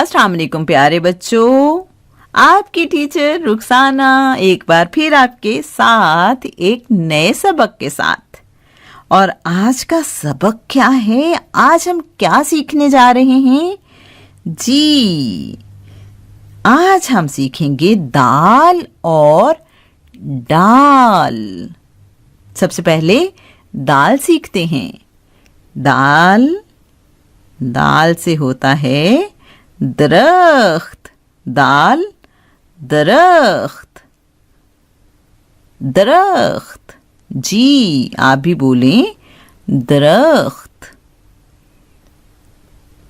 अस्सलाम वालेकुम प्यारे बच्चों, आपकी टीचर रुखसाना एक बार फिर आपके साथ एक नए सबक के साथ। और आज का सबक क्या है, आज हम क्या सीखने जा रहे हैं जी? आज हम सीखेंगे दाल और डाल। सबसे पहले दाल सीखते हैं। दाल, दाल से होता है दरख्त। दाल दरख्त, दरख्त। जी, आप भी बोलें दरख्त।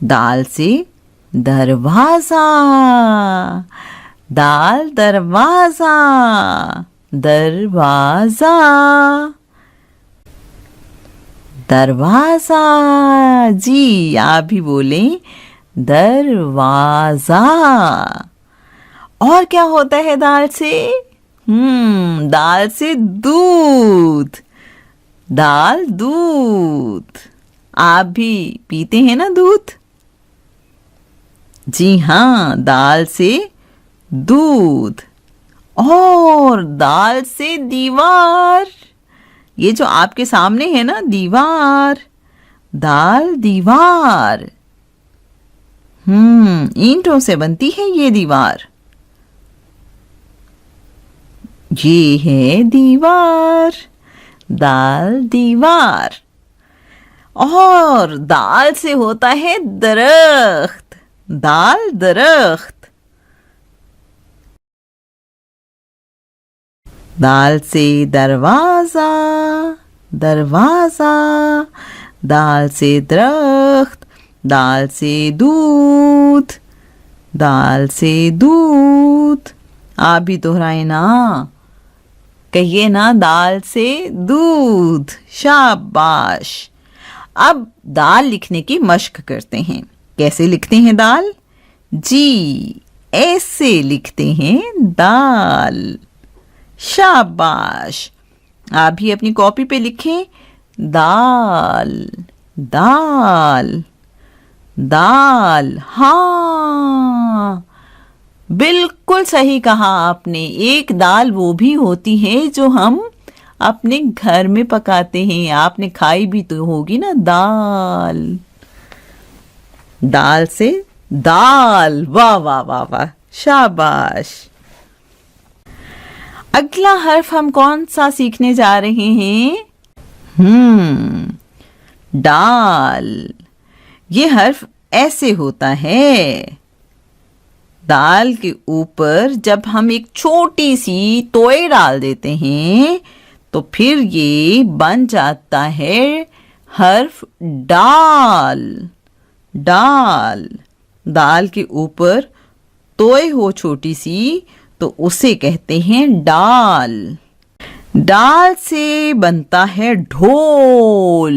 दाल से दरवाजा। दाल दरवाजा, दरवाजा, दरवाजा। जी, आप भी बोलें दरवाजा। और क्या होता है दाल से? दाल से दूध। दाल दूध। आप भी पीते हैं ना दूध? जी हाँ, दाल से दूध। और दाल से दीवार। ये जो आपके सामने है ना दीवार, दाल दीवार। ईंटों से बनती है ये दीवार। ये है दीवार, दाल दीवार। और दाल से होता है दरख्त। दाल दरख्त। दाल से दरवाजा, दरवाजा। दाल से दरख्त, दाल से दूध, दाल से दूध। आप भी दोहराए ना, कहिए ना दाल से दूध। शाबाश। अब दाल लिखने की मश्क करते हैं। कैसे लिखते हैं दाल? जी, ऐसे लिखते हैं दाल। शाबाश। आप भी अपनी कॉपी पे लिखें दाल, दाल, दाल। हाँ, बिल्कुल सही कहा आपने। एक दाल वो भी होती है जो हम अपने घर में पकाते हैं। आपने खाई भी तो होगी ना दाल। दाल से दाल। वाह वाह वाह वाह, शाबाश। अगला हर्फ हम कौन सा सीखने जा रहे हैं? डाल। ये हर्फ ऐसे होता है। दाल के ऊपर जब हम एक छोटी सी तोय डाल देते हैं तो फिर ये बन जाता है हर्फ डाल। डाल। दाल के ऊपर तोय हो छोटी सी तो उसे कहते हैं डाल। डाल से बनता है ढोल।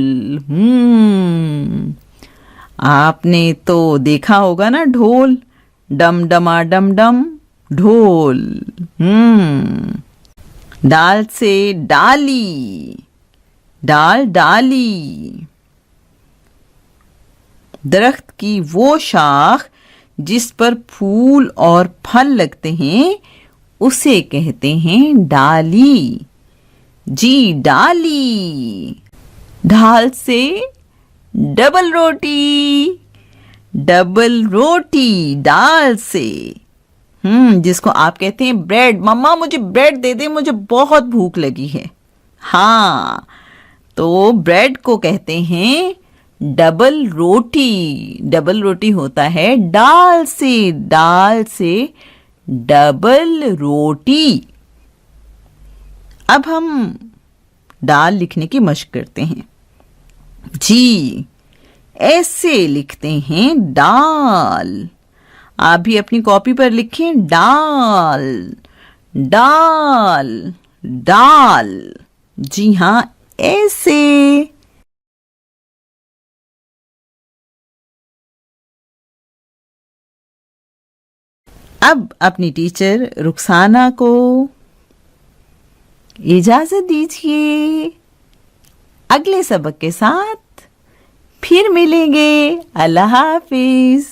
आपने तो देखा होगा ना ढोल, डम डमा डम डम ढोल। डाल से डाली। डाल डाली। दरख्त की वो शाख जिस पर फूल और फल लगते हैं उसे कहते हैं डाली। जी, डाली। ढाल से डबल रोटी। डबल रोटी डाल से। जिसको आप कहते हैं ब्रेड। मम्मा मुझे ब्रेड दे दे, मुझे बहुत भूख लगी है। हाँ, तो ब्रेड को कहते हैं डबल रोटी। डबल रोटी होता है डाल से। डाल से डबल रोटी। अब हम दाल लिखने की मश्क करते हैं। जी, ऐसे लिखते हैं दाल। आप भी अपनी कॉपी पर लिखें डाल, डाल, डाल। जी हाँ, ऐसे। अब अपनी टीचर रुखसाना को इजाजत दीजिए। अगले सबक के साथ फिर मिलेंगे। अल्लाह हाफिज।